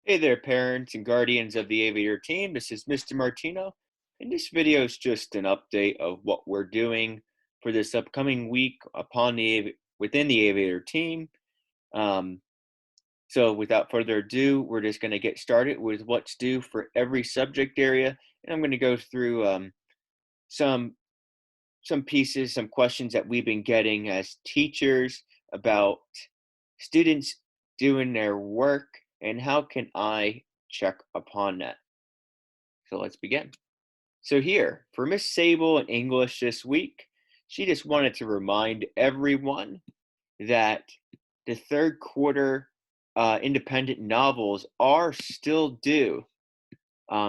Hey there, parents and guardians of the Aviator team. This is Mr. Martino, and this video is just an update of what we're doing for this upcoming week within the Aviator team. Um, so, without further ado, we're just going to get started with what's due for every subject area, and I'm going to go through some pieces, some questions that we've been getting as teachers about students doing their work and how can I check upon that. So let's begin. So here, for Miss Sable in English this week, she just wanted to remind everyone that the third quarter independent novels are still due.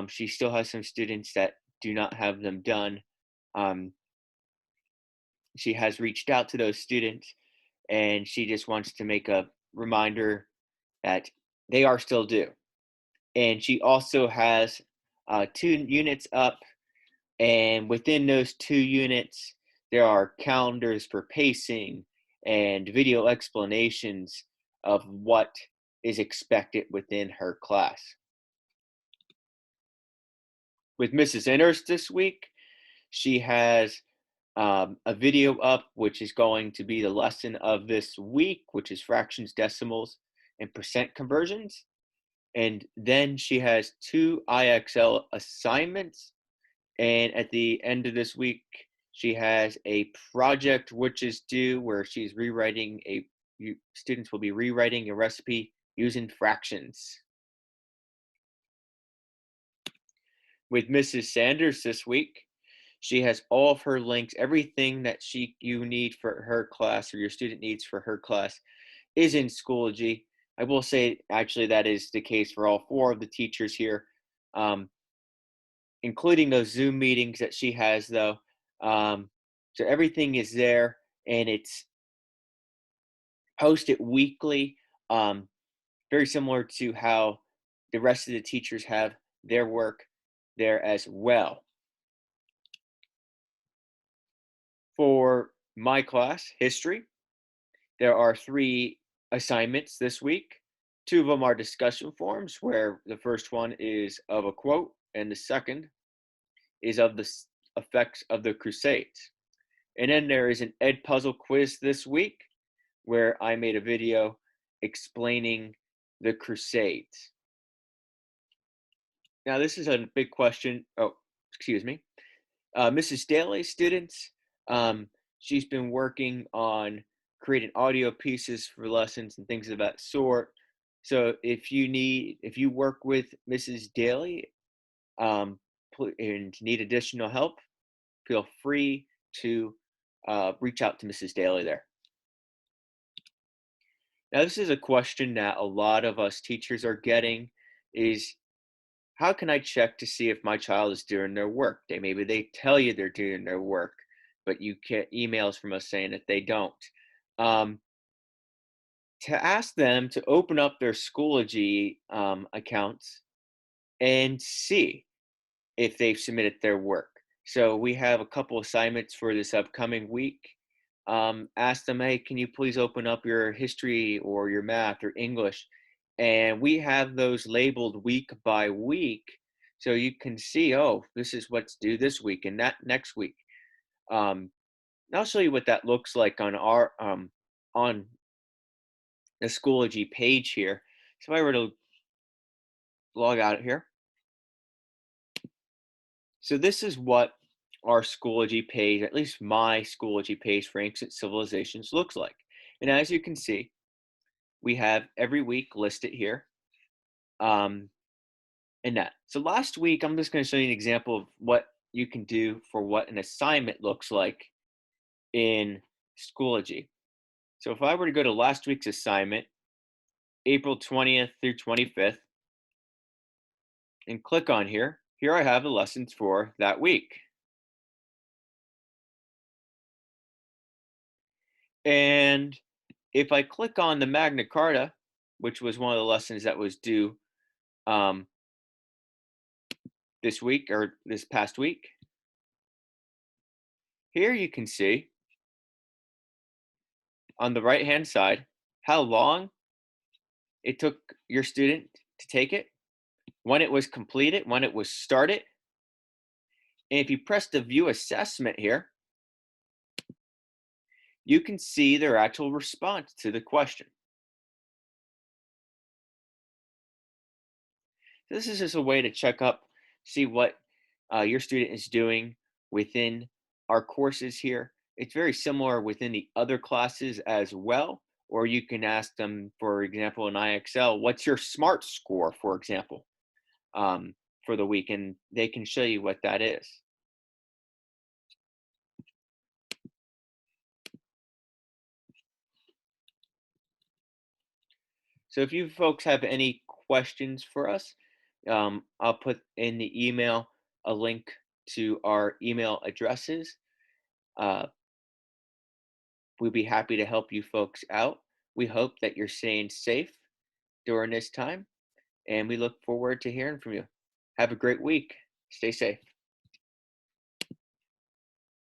She still has some students that do not have them done. Um, she has reached out to those students and she just wants to make a reminder that they are still due. And she also has 2 units up. And within those 2 units, there are calendars for pacing and video explanations of what is expected within her class. With Mrs. Inners this week, she has a video up, which is going to be the lesson of this week, which is fractions, decimals, and percent conversions. And then she has 2 IXL assignments. And at the end of this week, she has a project which is due where she's students will be rewriting a recipe using fractions. With Mrs. Sanders this week, she has all of her links, everything that you need for her class or your student needs for her class is in Schoology. I will say actually that is the case for all 4 of the teachers here. Including those Zoom meetings that she has, though. So everything is there, and it's posted weekly, very similar to how the rest of the teachers have their work there as well. For my class, history, there are 3 assignments this week. 2 of them are discussion forums, where the first one is of a quote, and the second is of the effects of the Crusades. And then there is an Ed Puzzle quiz this week where I made a video explaining the Crusades. Now, this is a big question. Oh, excuse me. Mrs. Daly, students, she's been working on creating audio pieces for lessons and things of that sort. So if you work with Mrs. Daly and need additional help, feel free to reach out to Mrs. Daly there. Now, this is a question that a lot of us teachers are getting is how can I check to see if my child is doing their work? Maybe they tell you they're doing their work, but you get emails from us saying that they don't. Um, to ask them to open up their Schoology accounts and see if they've submitted their work. So we have a couple assignments for this upcoming week. Ask them, hey, can you please open up your history or your math or English? And we have those labeled week by week. So you can see, oh, this is what's due this week and that next week. And I'll show you what that looks like on on the Schoology page here. So if I were to log out here. So this is what our Schoology page, at least my Schoology page for Ancient Civilizations looks like. And as you can see, we have every week listed here in that. So last week, I'm just going to show you an example of what you can do for what an assignment looks like in Schoology. So if I were to go to last week's assignment, April 20th through 25th, and click on here, here I have the lessons for that week. And if I click on the Magna Carta, which was one of the lessons that was due this week or this past week, here you can see on the right hand side how long it took your student to take it, when it was completed, when it was started. And if you press the view assessment here, you can see their actual response to the question. This is just a way to check up, see what your student is doing within our courses here. It's very similar within the other classes as well. Or you can ask them, for example, in IXL, what's your SMART score, for example, for the week, and they can show you what that is. So if you folks have any questions for us, I'll put in the email a link to our email addresses. Uh, We'd be happy to help you folks out. We hope that you're staying safe during this time, and we look forward to hearing from you. Have a great week. Stay safe.